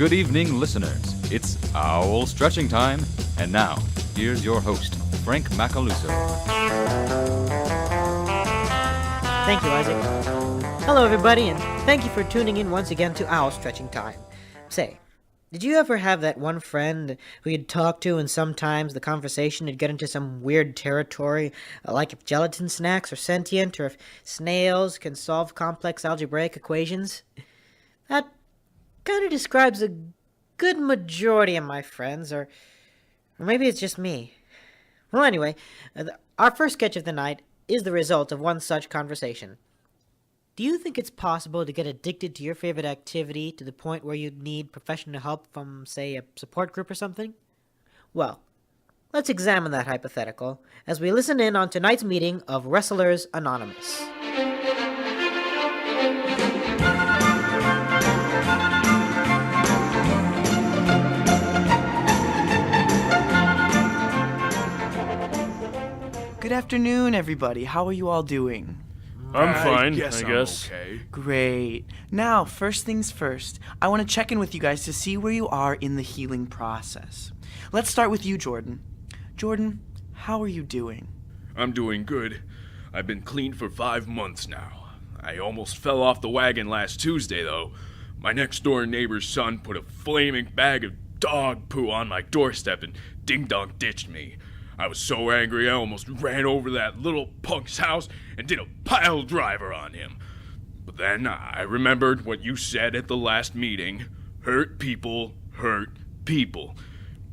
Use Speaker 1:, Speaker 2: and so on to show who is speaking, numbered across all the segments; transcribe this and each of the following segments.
Speaker 1: good evening, listeners. It's owl stretching time. And now, here's your host, Frank Macaluso.
Speaker 2: Thank you, Isaac. Hello, everybody, and thank you for tuning in once again to Owl Stretching Time. Say, did you ever have that one friend who you'd talk to and sometimes the conversation would get into some weird territory, like if gelatin snacks are sentient or if snails can solve complex algebraic equations? That kind of describes a good majority of my friends, or maybe it's just me. Well, anyway, our first sketch of the night is the result of one such conversation. Do you think it's possible to get addicted to your favorite activity to the point where you'd need professional help from, say, a support group or something? Well, let's examine that hypothetical as we listen in on tonight's meeting of Wrestlers Anonymous.
Speaker 3: Good afternoon, everybody. How are you all doing?
Speaker 4: I'm fine, I guess.
Speaker 5: Okay.
Speaker 3: Great. Now, first things first, I want to check in with you guys to see where you are in the healing process. Let's start with you, Jordan. Jordan, how are you doing?
Speaker 5: I'm doing good. I've been clean for 5 months now. I almost fell off the wagon last Tuesday, though. My next-door neighbor's son put a flaming bag of dog poo on my doorstep and ding-dong ditched me. I was so angry I almost ran over that little punk's house and did a pile driver on him. But then I remembered what you said at the last meeting. Hurt people hurt people.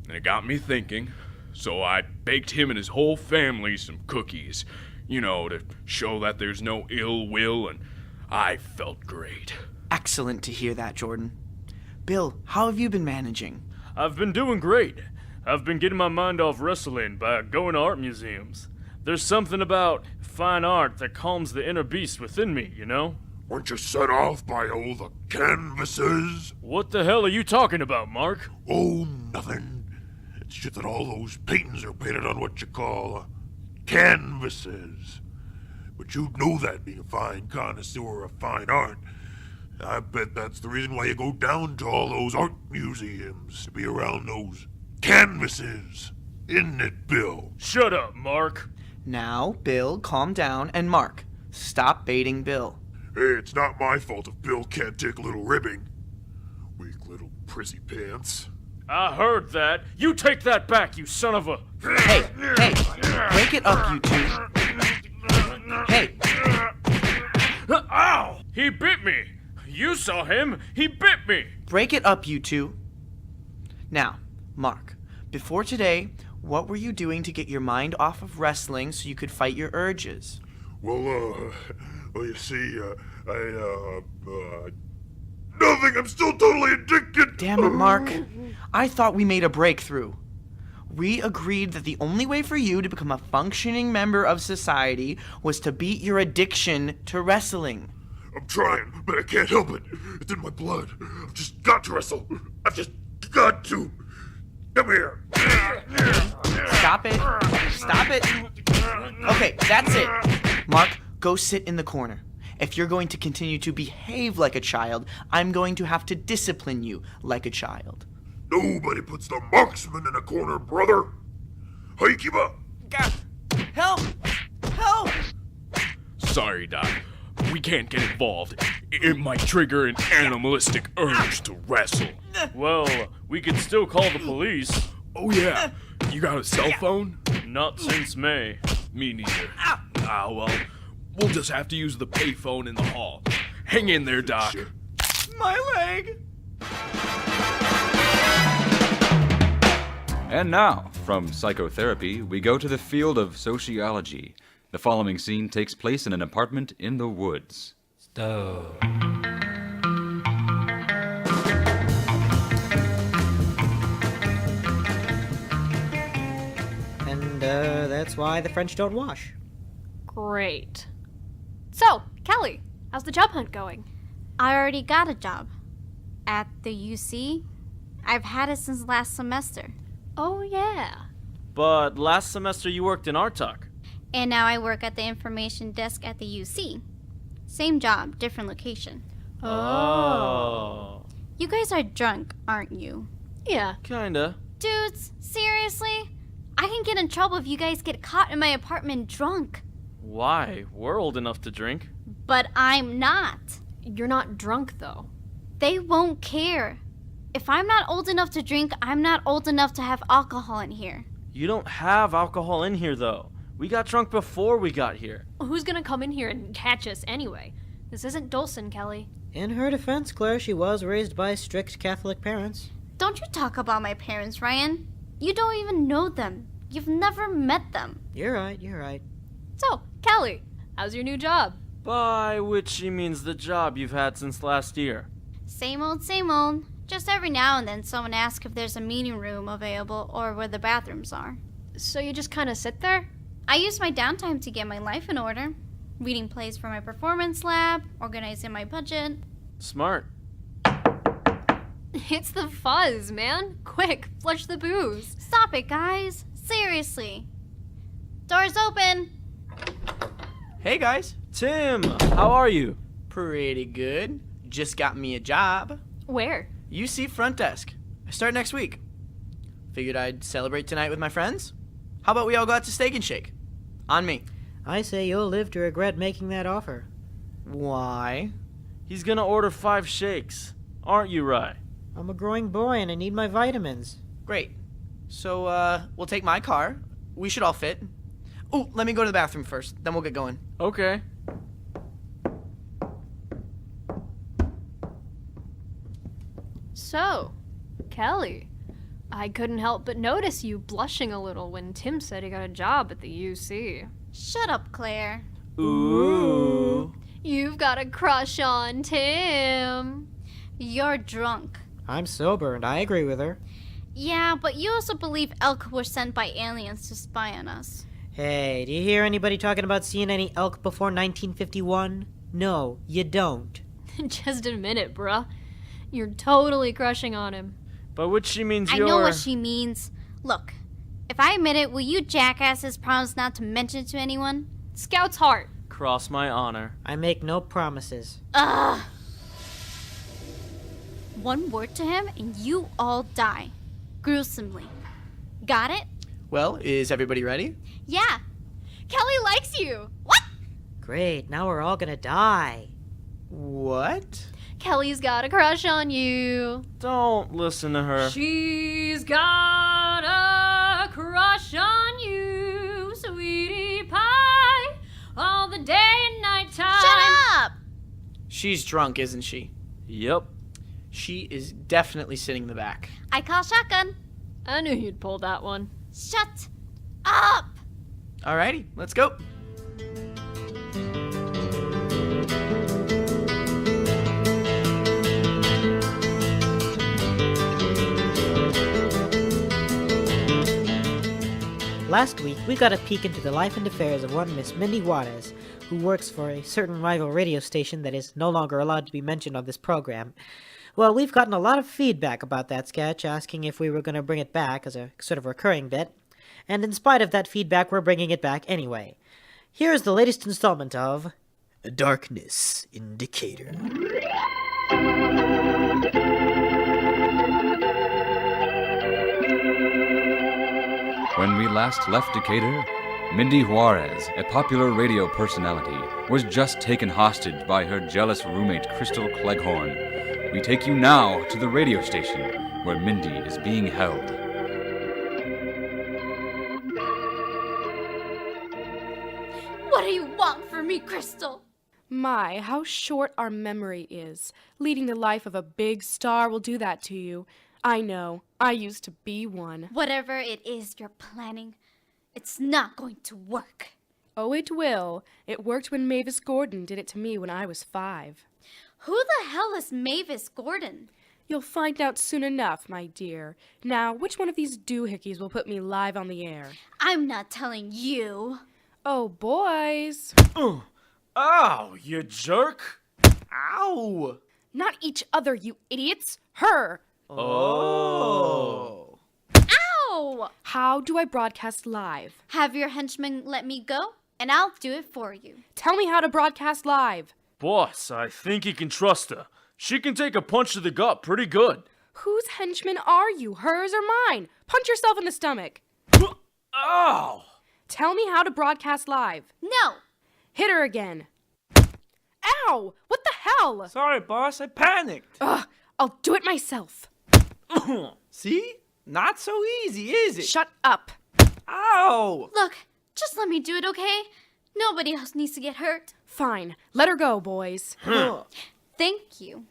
Speaker 5: And it got me thinking. So I baked him and his whole family some cookies. You know, to show that there's no ill will, and I felt great.
Speaker 3: Excellent to hear that, Jordan. Bill, how have you been managing?
Speaker 4: I've been doing great. I've been getting my mind off wrestling by going to art museums. There's something about fine art that calms the inner beast within me, you know?
Speaker 6: Weren't you set off by all the canvases?
Speaker 4: What the hell are you talking about, Mark?
Speaker 6: Oh, nothing. It's just that all those paintings are painted on what you call canvases. But you'd know that, being a fine connoisseur of fine art. I bet that's the reason why you go down to all those art museums, to be around those canvases. Isn't it, Bill?
Speaker 4: Shut up, Mark.
Speaker 3: Now, Bill, calm down, and Mark, stop baiting Bill.
Speaker 6: Hey, it's not my fault if Bill can't take a little ribbing. Weak little prissy pants.
Speaker 4: I heard that. You take that back, you son of a...
Speaker 3: Hey, break it up, you two. Hey.
Speaker 4: Ow! He bit me. You saw him. He bit me.
Speaker 3: Break it up, you two. Now, Mark, before today, what were you doing to get your mind off of wrestling so you could fight your urges?
Speaker 6: Well, you see, nothing, I'm still totally addicted.
Speaker 3: Damn it, Mark. I thought we made a breakthrough. We agreed that the only way for you to become a functioning member of society was to beat your addiction to wrestling.
Speaker 6: I'm trying, but I can't help it. It's in my blood. I've just got to wrestle. I've just got to. Come here.
Speaker 3: Stop it. Stop it. Okay, that's it. Mark, go sit in the corner. If you're going to continue to behave like a child, I'm going to have to discipline you like a child.
Speaker 6: Nobody puts the marksman in a corner, brother. Hey, keep up.
Speaker 3: God, help! Help!
Speaker 5: Sorry, Doc. We can't get involved. It might trigger an animalistic urge to wrestle.
Speaker 4: Well, we could still call the police.
Speaker 5: Oh, yeah. You got a cell phone?
Speaker 4: Not since May.
Speaker 5: Me neither. Well, we'll just have to use the payphone in the hall. Hang in there, Doc.
Speaker 3: My leg!
Speaker 1: And now, from psychotherapy, we go to the field of sociology. The following scene takes place in an apartment in the woods.
Speaker 7: Stove.
Speaker 2: And that's why the French don't wash.
Speaker 8: Great. So, Kelly, how's the job hunt going?
Speaker 9: I already got a job. At the UC. I've had it since last semester.
Speaker 8: Oh, yeah.
Speaker 4: But last semester you worked in Art Talk.
Speaker 9: And now I work at the information desk at the UC. Same job, different location.
Speaker 4: Oh.
Speaker 9: You guys are drunk, aren't you?
Speaker 8: Yeah.
Speaker 4: Kinda.
Speaker 9: Dudes, seriously? I can get in trouble if you guys get caught in my apartment drunk.
Speaker 4: Why? We're old enough to drink.
Speaker 9: But I'm not.
Speaker 8: You're not drunk, though.
Speaker 9: They won't care. If I'm not old enough to drink, I'm not old enough to have alcohol in here.
Speaker 4: You don't have alcohol in here, though. We got drunk before we got here.
Speaker 8: Who's gonna come in here and catch us anyway? This isn't Dulcin, Kelly.
Speaker 2: In her defense, Claire, she was raised by strict Catholic parents.
Speaker 9: Don't you talk about my parents, Ryan. You don't even know them. You've never met them.
Speaker 2: You're right.
Speaker 8: So, Kelly, how's your new job?
Speaker 4: By which she means the job you've had since last year.
Speaker 9: Same old, same old. Just every now and then someone asks if there's a meeting room available or where the bathrooms are.
Speaker 8: So you just kind of sit there?
Speaker 9: I use my downtime to get my life in order. Reading plays for my performance lab, organizing my budget.
Speaker 4: Smart.
Speaker 8: It's the fuzz, man. Quick, flush the booze.
Speaker 9: Stop it, guys. Seriously. Doors open.
Speaker 3: Hey, guys.
Speaker 4: Tim, how are you?
Speaker 3: Pretty good. Just got me a job.
Speaker 8: Where?
Speaker 3: UC front desk. I start next week. Figured I'd celebrate tonight with my friends. How about we all go out to Steak and Shake? On me.
Speaker 2: I say you'll live to regret making that offer.
Speaker 3: Why?
Speaker 4: He's gonna order 5 shakes. Aren't you, Rye?
Speaker 2: I'm a growing boy and I need my vitamins.
Speaker 3: Great. So, we'll take my car. We should all fit. Ooh, let me go to the bathroom first, then we'll get going.
Speaker 4: Okay.
Speaker 8: So, Kelly, I couldn't help but notice you blushing a little when Tim said he got a job at the UC.
Speaker 9: Shut up, Claire.
Speaker 4: Ooh.
Speaker 8: You've got a crush on Tim.
Speaker 9: You're drunk.
Speaker 2: I'm sober and I agree with her.
Speaker 9: Yeah, but you also believe elk were sent by aliens to spy on us.
Speaker 2: Hey, do you hear anybody talking about seeing any elk before 1951? No, you don't.
Speaker 8: Just admit it, bruh. You're totally crushing on him.
Speaker 4: By which she means
Speaker 9: I
Speaker 4: you're...
Speaker 9: know what she means. Look, if I admit it, will you jackasses promise not to mention it to anyone?
Speaker 8: Scout's heart.
Speaker 4: Cross my honor.
Speaker 2: I make no promises.
Speaker 9: Ugh. One word to him and you all die. Gruesomely. Got it?
Speaker 3: Well, is everybody ready?
Speaker 9: Yeah. Kelly likes you. What?
Speaker 2: Great, now we're all gonna die.
Speaker 3: What?
Speaker 8: Kelly's got a crush on you.
Speaker 4: Don't listen to her.
Speaker 8: She's got a crush on you, sweetie pie, all the day and night time.
Speaker 9: Shut up!
Speaker 3: She's drunk, isn't she?
Speaker 4: Yep.
Speaker 3: She is definitely sitting in the back.
Speaker 9: I call shotgun.
Speaker 8: I knew you'd pull that one.
Speaker 9: Shut up!
Speaker 3: Alrighty, let's go.
Speaker 2: Last week, we got a peek into the life and affairs of one Miss Mindy Juarez, who works for a certain rival radio station that is no longer allowed to be mentioned on this program. Well, we've gotten a lot of feedback about that sketch, asking if we were going to bring it back as a sort of recurring bit, and in spite of that feedback, we're bringing it back anyway. Here's the latest installment of Darkness in Decatur.
Speaker 1: When we last left Decatur, Mindy Juarez, a popular radio personality, was just taken hostage by her jealous roommate Crystal Cleghorn. We take you now to the radio station where Mindy is being held.
Speaker 9: What do you want from me, Crystal?
Speaker 7: My, how short our memory is. Leading the life of a big star will do that to you. I know. I used to be one.
Speaker 9: Whatever it is you're planning, it's not going to work.
Speaker 7: Oh, it will. It worked when Mavis Gordon did it to me when I was 5.
Speaker 9: Who the hell is Mavis Gordon?
Speaker 7: You'll find out soon enough, my dear. Now, which one of these doohickeys will put me live on the air?
Speaker 9: I'm not telling you.
Speaker 7: Oh, boys.
Speaker 4: Ow, you jerk!
Speaker 3: Ow!
Speaker 7: Not each other, you idiots. Her.
Speaker 3: Oh.
Speaker 9: Ow!
Speaker 7: How do I broadcast live?
Speaker 9: Have your henchman let me go, and I'll do it for you.
Speaker 7: Tell me how to broadcast live.
Speaker 4: Boss, I think you can trust her. She can take a punch to the gut pretty good.
Speaker 7: Whose henchman are you, hers or mine? Punch yourself in the stomach.
Speaker 4: Ow!
Speaker 7: Tell me how to broadcast live.
Speaker 9: No!
Speaker 7: Hit her again. Ow! What the hell?
Speaker 10: Sorry, boss, I panicked.
Speaker 7: Ugh, I'll do it myself.
Speaker 10: See? Not so easy, is it?
Speaker 7: Shut up.
Speaker 10: Ow!
Speaker 9: Look, just let me do it, okay? Nobody else needs to get hurt.
Speaker 7: Fine, let her go, boys.
Speaker 9: Thank you.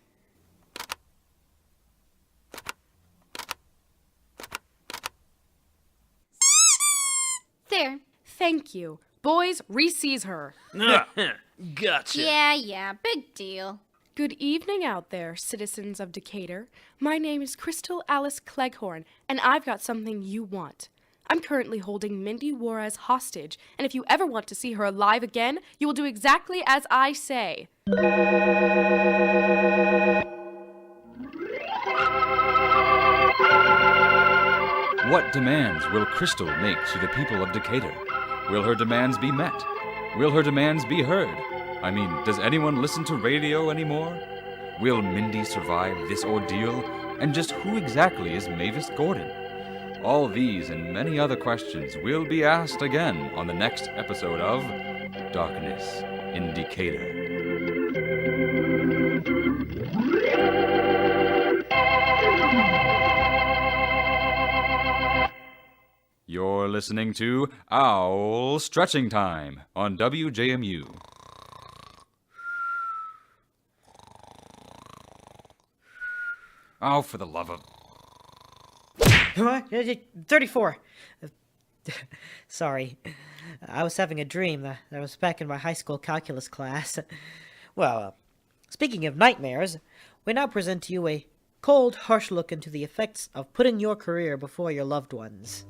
Speaker 9: There.
Speaker 7: Thank you. Boys, re-seize her.
Speaker 4: Gotcha.
Speaker 9: Yeah, big deal.
Speaker 7: Good evening out there, citizens of Decatur. My name is Crystal Alice Cleghorn, and I've got something you want. I'm currently holding Mindy Juarez hostage, and if you ever want to see her alive again, you will do exactly as I say.
Speaker 1: What demands will Crystal make to the people of Decatur? Will her demands be met? Will her demands be heard? I mean, does anyone listen to radio anymore? Will Mindy survive this ordeal? And just who exactly is Mavis Gordon? All these and many other questions will be asked again on the next episode of Darkness in Decatur. You're listening to Owl Stretching Time on WJMU. Oh, for the love of...
Speaker 2: 34. Sorry. I was having a dream that I was back in my high school calculus class. Well, speaking of nightmares, we now present to you a cold, harsh look into the effects of putting your career before your loved ones.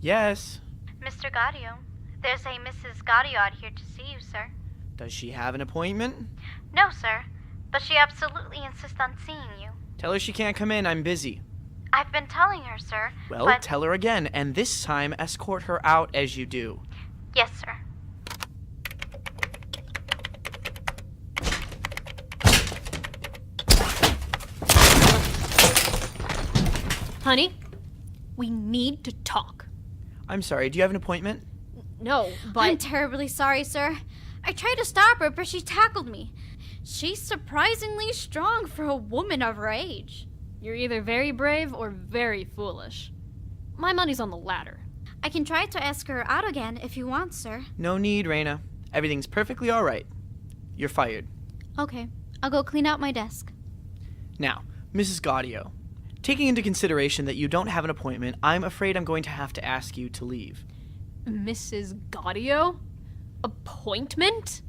Speaker 3: Yes.
Speaker 9: Mr. Gotti, there's a Mrs. Gotti out here to see you, sir.
Speaker 3: Does she have an appointment?
Speaker 9: No, sir, but she absolutely insists on seeing you.
Speaker 3: Tell her she can't come in, I'm busy.
Speaker 9: I've been telling her, sir.
Speaker 3: Well,
Speaker 9: but...
Speaker 3: tell her again, and this time escort her out as you do.
Speaker 9: Yes, sir.
Speaker 8: Honey, we need to talk.
Speaker 3: I'm sorry, do you have an appointment?
Speaker 8: No, but...
Speaker 9: I'm terribly sorry, sir. I tried to stop her, but she tackled me. She's surprisingly strong for a woman of her age.
Speaker 8: You're either very brave or very foolish. My money's on the latter.
Speaker 9: I can try to ask her out again if you want, sir.
Speaker 3: No need, Raina. Everything's perfectly all right. You're fired.
Speaker 9: Okay, I'll go clean out my desk.
Speaker 3: Now, Mrs. Gotti, taking into consideration that you don't have an appointment, I'm afraid I'm going to have to ask you to leave.
Speaker 8: Mrs. Gotti? Appointment?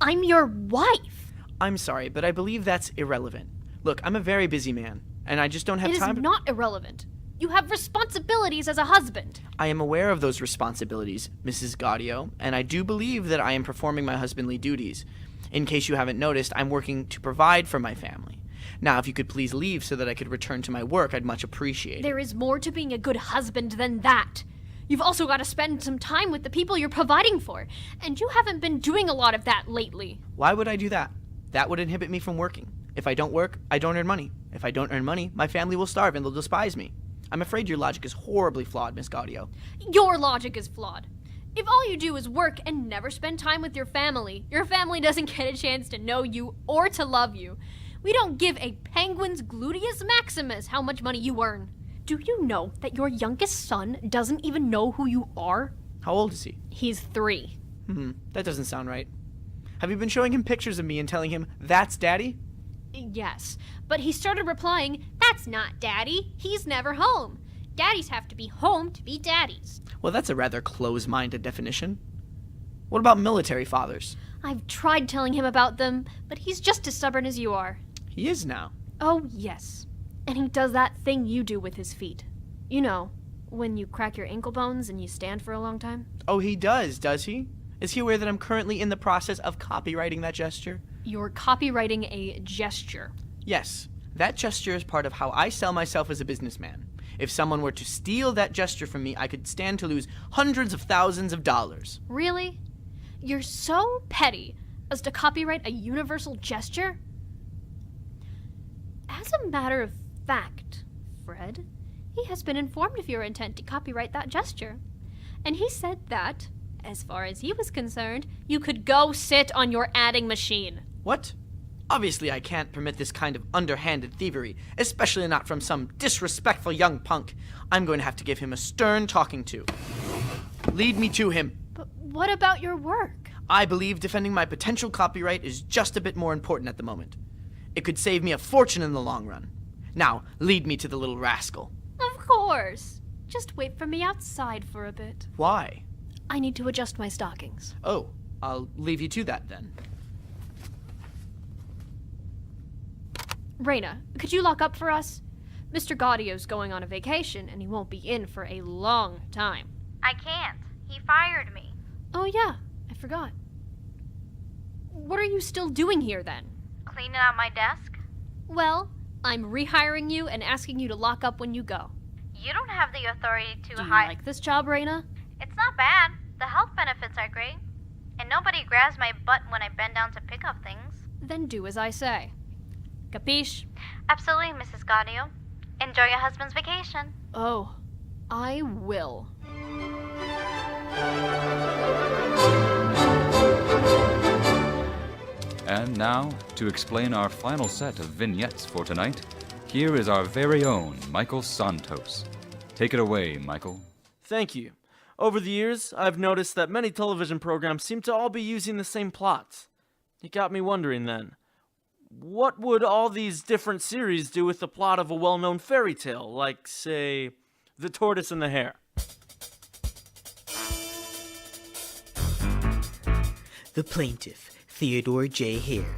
Speaker 8: I'm your wife.
Speaker 3: I'm sorry, but I believe that's irrelevant. Look, I'm a very busy man, and I just don't have time.
Speaker 8: It is not irrelevant. You have responsibilities as a husband.
Speaker 3: I am aware of those responsibilities, Mrs. Gotti, and I do believe that I am performing my husbandly duties. In case you haven't noticed, I'm working to provide for my family. Now, if you could please leave so that I could return to my work, I'd much appreciate it.
Speaker 8: There is more to being a good husband than that. You've also got to spend some time with the people you're providing for, and you haven't been doing a lot of that lately.
Speaker 3: Why would I do that? That would inhibit me from working. If I don't work, I don't earn money. If I don't earn money, my family will starve and they'll despise me. I'm afraid your logic is horribly flawed, Miss Gotti.
Speaker 8: Your logic is flawed. If all you do is work and never spend time with your family doesn't get a chance to know you or to love you. We don't give a penguin's gluteus maximus how much money you earn. Do you know that your youngest son doesn't even know who you are?
Speaker 3: How old is he?
Speaker 8: He's 3.
Speaker 3: That doesn't sound right. Have you been showing him pictures of me and telling him, that's Daddy?
Speaker 8: Yes, but he started replying, that's not Daddy. He's never home. Daddies have to be home to be daddies.
Speaker 3: Well, that's a rather close-minded definition. What about military fathers?
Speaker 8: I've tried telling him about them, but he's just as stubborn as you are.
Speaker 3: He is now.
Speaker 8: Oh, yes. And he does that thing you do with his feet. You know, when you crack your ankle bones and you stand for a long time.
Speaker 3: Oh, he does he? Is he aware that I'm currently in the process of copywriting that gesture?
Speaker 8: You're copywriting a gesture.
Speaker 3: Yes. That gesture is part of how I sell myself as a businessman. If someone were to steal that gesture from me, I could stand to lose hundreds of thousands of dollars.
Speaker 8: Really? You're so petty as to copyright a universal gesture? As a matter of fact, Fred, he has been informed of your intent to copyright that gesture. And he said that, as far as he was concerned, you could go sit on your adding machine.
Speaker 3: What? Obviously, I can't permit this kind of underhanded thievery, especially not from some disrespectful young punk. I'm going to have to give him a stern talking to. Lead me to him.
Speaker 8: But what about your work?
Speaker 3: I believe defending my potential copyright is just a bit more important at the moment. It could save me a fortune in the long run. Now, lead me to the little rascal.
Speaker 8: Of course. Just wait for me outside for a bit.
Speaker 3: Why?
Speaker 8: I need to adjust my stockings.
Speaker 3: Oh, I'll leave you to that then.
Speaker 8: Raina, could you lock up for us? Mr. Gottio's going on a vacation, and he won't be in for a long time.
Speaker 9: I can't. He fired me.
Speaker 8: Oh yeah, I forgot. What are you still doing here then?
Speaker 9: Cleaning out my desk?
Speaker 8: Well, I'm rehiring you and asking you to lock up when you go.
Speaker 9: You don't have the authority to
Speaker 8: Do you
Speaker 9: hire.
Speaker 8: like this job, Raina?
Speaker 9: It's not bad. The health benefits are great. And nobody grabs my butt when I bend down to pick up things.
Speaker 8: Then do as I say. Capiche?
Speaker 9: Absolutely, Mrs. Gaudio. Enjoy your husband's vacation.
Speaker 8: Oh, I will.
Speaker 1: And now, to explain our final set of vignettes for tonight, here is our very own Michael Santos. Take it away, Michael.
Speaker 10: Thank you. Over the years, I've noticed that many television programs seem to all be using the same plots. It got me wondering then, what would all these different series do with the plot of a well-known fairy tale, like, say, The Tortoise and the Hare?
Speaker 2: The plaintiff, Theodore J. Hare.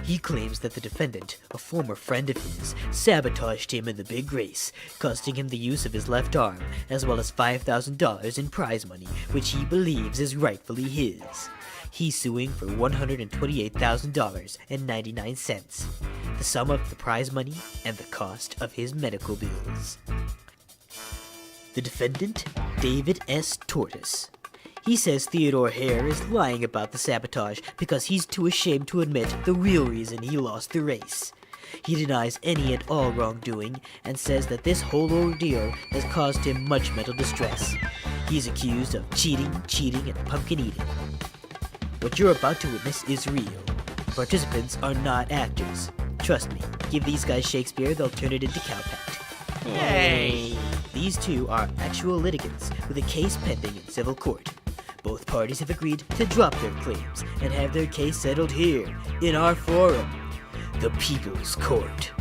Speaker 2: He claims that the defendant, a former friend of his, sabotaged him in the big race, costing him the use of his left arm, as well as $5,000 in prize money, which he believes is rightfully his. He's suing for $128,000.99, the sum of the prize money and the cost of his medical bills. The defendant, David S. Tortoise. He says Theodore Hare is lying about the sabotage because he's too ashamed to admit the real reason he lost the race. He denies any and all wrongdoing and says that this whole ordeal has caused him much mental distress. He's accused of cheating, and pumpkin eating. What you're about to witness is real. Participants are not actors. Trust me, give these guys Shakespeare, they'll turn it into cowpat.
Speaker 3: Hey!
Speaker 2: These two are actual litigants with a case pending in civil court. Both parties have agreed to drop their claims and have their case settled here, in our forum, the People's Court.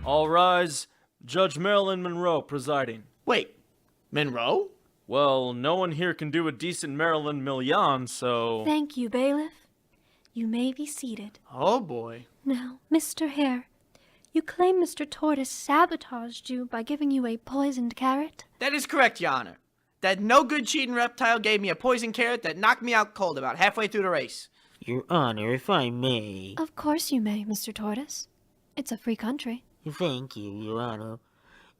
Speaker 10: All rise. Judge Marilyn Monroe presiding.
Speaker 3: Wait, Monroe?
Speaker 10: Well, no one here can do a decent Marilyn Millian, so...
Speaker 7: Thank you, bailiff. You may be seated.
Speaker 3: Oh boy.
Speaker 7: Now, Mr. Hare, you claim Mr. Tortoise sabotaged you by giving you a poisoned carrot?
Speaker 3: That is correct, Your Honor. That no-good cheating reptile gave me a poison carrot that knocked me out cold about halfway through the race.
Speaker 2: Your Honor, if I may.
Speaker 7: Of course you may, Mr. Tortoise. It's a free country.
Speaker 2: Thank you, Your Honor.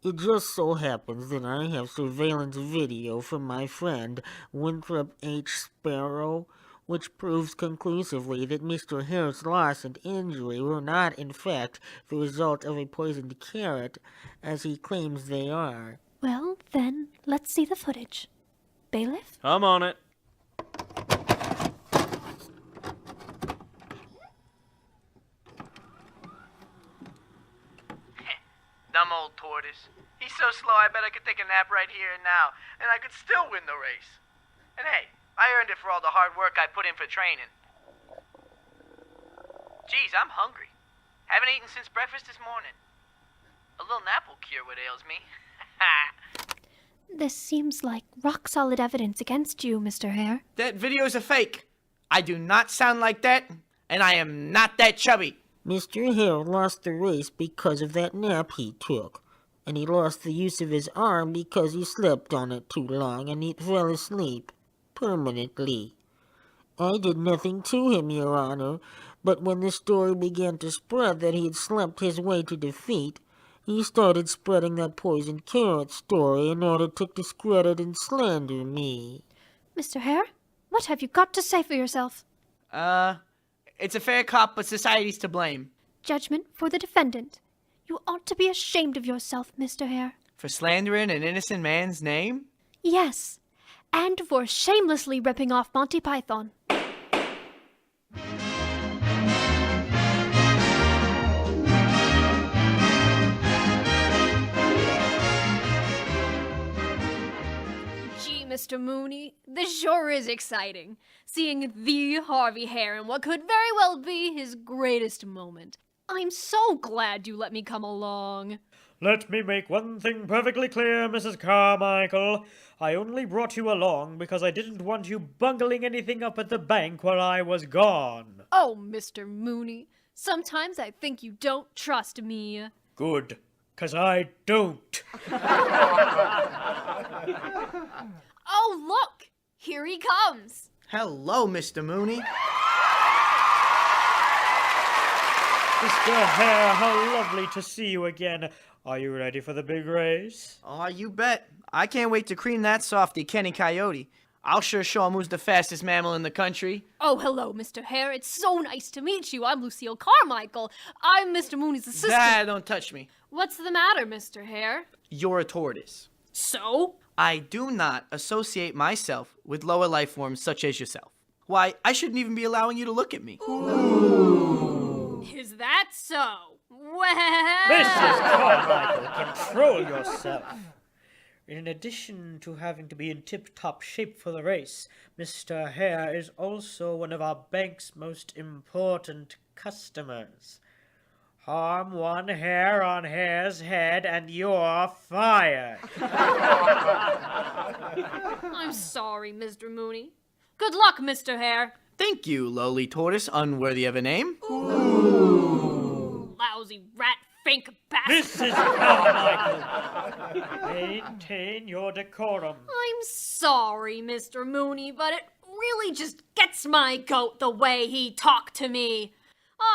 Speaker 2: It just so happens that I have surveillance video from my friend Winthrop H. Sparrow, which proves conclusively that Mr. Hare's loss and injury were not, in fact, the result of a poisoned carrot, as he claims they are.
Speaker 7: Well, then, let's see the footage. Bailiff?
Speaker 10: I'm on it.
Speaker 3: Dumb old Tortoise. He's so slow I bet I could take a nap right here and now, and I could still win the race. And hey, I earned it for all the hard work I put in for training. Geez, I'm hungry. Haven't eaten since breakfast this morning. A little nap will cure what ails me.
Speaker 7: This seems like rock-solid evidence against you, Mr. Hare.
Speaker 3: That video's a fake. I do not sound like that, and I am not that chubby.
Speaker 2: Mr. Hare lost the race because of that nap he took. and he lost the use of his arm because he slept on it too long and he fell asleep permanently. I did nothing to him, Your Honor, but when the story began to spread that he had slept his way to defeat, he started spreading that poisoned carrot story in order to discredit and slander me.
Speaker 8: Mr. Hare, what have you got to say for yourself?
Speaker 3: It's a fair cop, but society's to blame.
Speaker 8: Judgment for the defendant. You ought to be ashamed of yourself, Mr. Hare.
Speaker 3: For slandering an innocent man's name?
Speaker 8: Yes, and for shamelessly ripping off Monty Python. Gee, Mr. Mooney, this sure is exciting. Seeing the Harvey Hare in what could very well be his greatest moment. I'm so glad you let me come along.
Speaker 11: Let me make one thing perfectly clear, Mrs. Carmichael. I only brought you along because I didn't want you bungling anything up at the bank while I was gone.
Speaker 8: Oh, Mr. Mooney, sometimes I think you don't trust me.
Speaker 11: Good, 'cause I don't.
Speaker 8: Oh, look! Here he comes!
Speaker 3: Hello, Mr. Mooney.
Speaker 11: Mr. Hare, how lovely to see you again. Are you ready for the big race?
Speaker 3: Oh, you bet. I can't wait to cream that softy, Kenny Coyote. I'll sure show him who's the fastest mammal in the country.
Speaker 8: Oh, hello, Mr. Hare. It's so nice to meet you. I'm Lucille Carmichael. I'm Mr. Mooney's assistant.
Speaker 3: Nah, don't touch me.
Speaker 8: What's the matter, Mr. Hare?
Speaker 3: You're a tortoise.
Speaker 8: So?
Speaker 3: I do not associate myself with lower life forms such as yourself. Why, I shouldn't even be allowing you to look at me.
Speaker 8: Is that so? Well...
Speaker 11: Mrs. Carmichael, control yourself. In addition to having to be in tip-top shape for the race, Mr. Hare is also one of our bank's most important customers. Harm one hair on Hare's head and you're fired.
Speaker 8: I'm sorry, Mr. Mooney. Good luck, Mr. Hare.
Speaker 3: Thank you, lowly tortoise, unworthy of a name.
Speaker 8: Lousy rat fink bastard.
Speaker 11: Mrs. Carmichael, maintain your decorum.
Speaker 8: I'm sorry, Mr. Mooney, but it really just gets my goat the way he talked to me.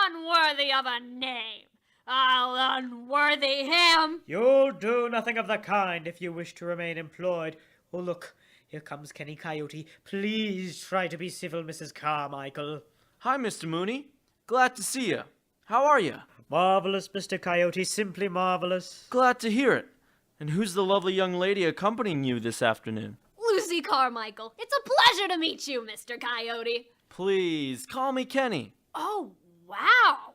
Speaker 8: Unworthy of a name. I'll unworthy him.
Speaker 11: You'll do nothing of the kind if you wish to remain employed. Oh, look, here comes Kenny Coyote. Please try to be civil, Mrs. Carmichael.
Speaker 10: Hi, Mr. Mooney. Glad to see you. How are you?
Speaker 11: Marvelous, Mr. Coyote, simply marvelous.
Speaker 10: Glad to hear it. And who's the lovely young lady accompanying you this afternoon?
Speaker 8: Lucy Carmichael. It's a pleasure to meet you, Mr. Coyote.
Speaker 10: Please, call me Kenny.
Speaker 8: Oh, wow.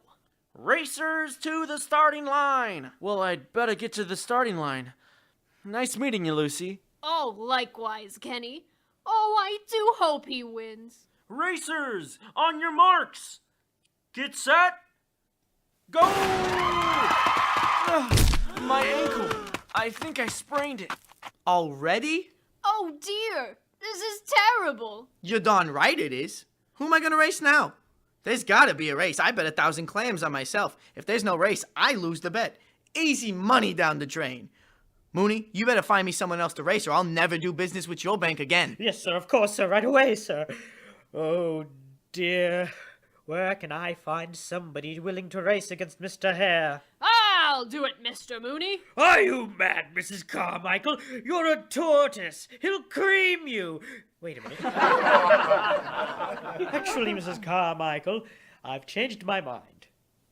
Speaker 10: Racers to the starting line. Well, I'd better get to the starting line. Nice meeting you, Lucy.
Speaker 8: Oh, likewise, Kenny. Oh, I do hope he wins.
Speaker 10: Racers, on your marks. Get set. Go! My ankle. I think I sprained it.
Speaker 3: Already?
Speaker 8: Oh, dear. This is terrible.
Speaker 3: You're darn right it is. Who am I gonna race now? There's gotta be a race. I bet 1,000 clams on myself. If there's no race, I lose the bet. Easy money down the drain. Mooney, you better find me someone else to race or I'll never do business with your bank again.
Speaker 11: Yes, sir, of course, sir. Right away, sir. Oh, dear. Where can I find somebody willing to race against Mr. Hare?
Speaker 8: I'll do it, Mr. Mooney.
Speaker 11: Are you mad, Mrs. Carmichael? You're a tortoise. He'll cream you. Wait a minute. Actually, Mrs. Carmichael, I've changed my mind.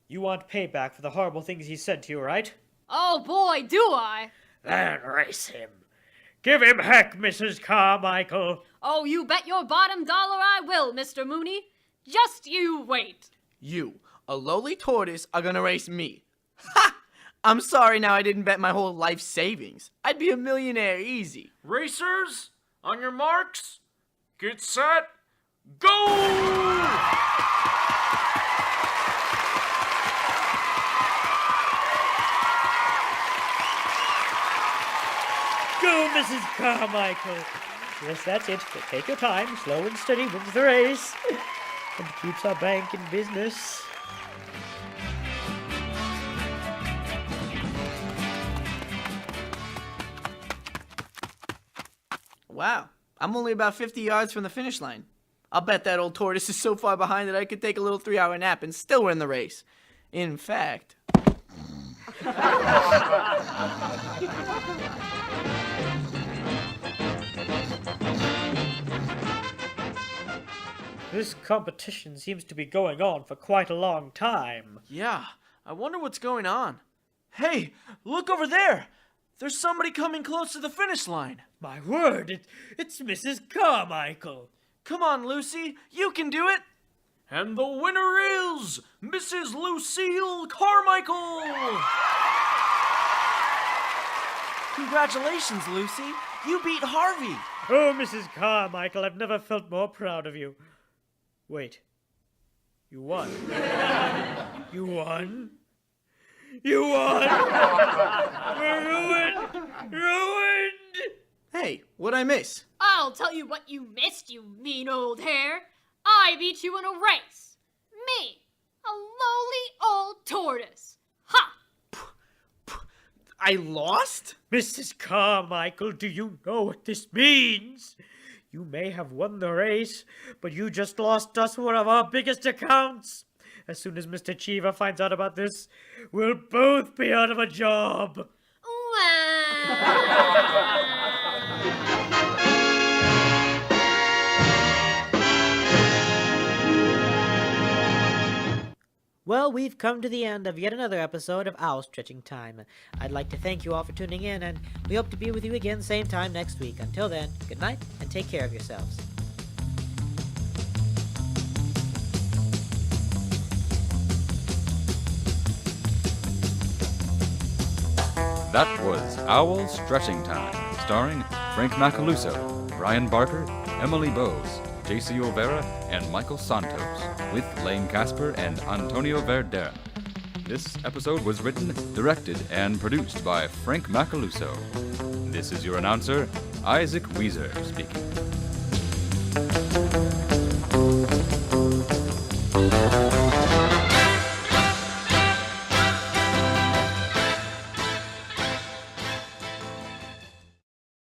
Speaker 11: You want payback for the horrible things he said to you, right?
Speaker 8: Oh, boy, do I.
Speaker 11: Then race him. Give him heck, Mrs. Carmichael.
Speaker 8: Oh, you bet your bottom dollar I will, Mr. Mooney. Just you wait.
Speaker 3: You, a lowly tortoise, are gonna race me. Ha! I'm sorry now I didn't bet my whole life savings. I'd be a millionaire easy.
Speaker 10: Racers, on your marks. Get set. Go!
Speaker 11: Go, Mrs. Carmichael. Yes, that's it. Take your time. Slow and steady wins the race. And keeps our bank in business.
Speaker 3: wow. I'm only about 50 yards from the finish line. I'll bet that old Tortoise is so far behind that I could take a little 3-hour nap and still win the race. In fact...
Speaker 11: This competition seems to be going on for quite a long time.
Speaker 10: Yeah, I wonder what's going on. Hey, look over there! There's somebody coming close to the finish line.
Speaker 11: My word, it's Mrs. Carmichael.
Speaker 10: Come on, Lucy, you can do it! And the winner is Mrs. Lucille Carmichael! Congratulations, Lucy. You beat Harvey.
Speaker 11: Oh, Mrs. Carmichael, I've never felt more proud of you. Wait. You won. You won? You won! We're ruined! Ruined!
Speaker 3: Hey, what'd I miss?
Speaker 8: I'll tell you what you missed, you mean old hare. I beat you in a race. Me, a lowly old tortoise. Ha!
Speaker 3: I lost?
Speaker 11: Mrs. Carmichael, do you know what this means? You may have won the race, but you just lost us one of our biggest accounts. As soon as Mr. Cheever finds out about this, we'll both be out of a job.
Speaker 2: Well, we've come to the end of yet another episode of Owl Stretching Time. I'd like to thank you all for tuning in, and we hope to be with you again same time next week. Until then, good night, and take care of yourselves.
Speaker 1: That was Owl Stretching Time, starring Frank Macaluso, Brian Barker, Emily Boes, J.C. Olvera, and Michael Santos, with Lane Casper and Antonio Verdera. This episode was written, directed, and produced by Frank Macaluso. This is your announcer, Isaac Weezer, speaking.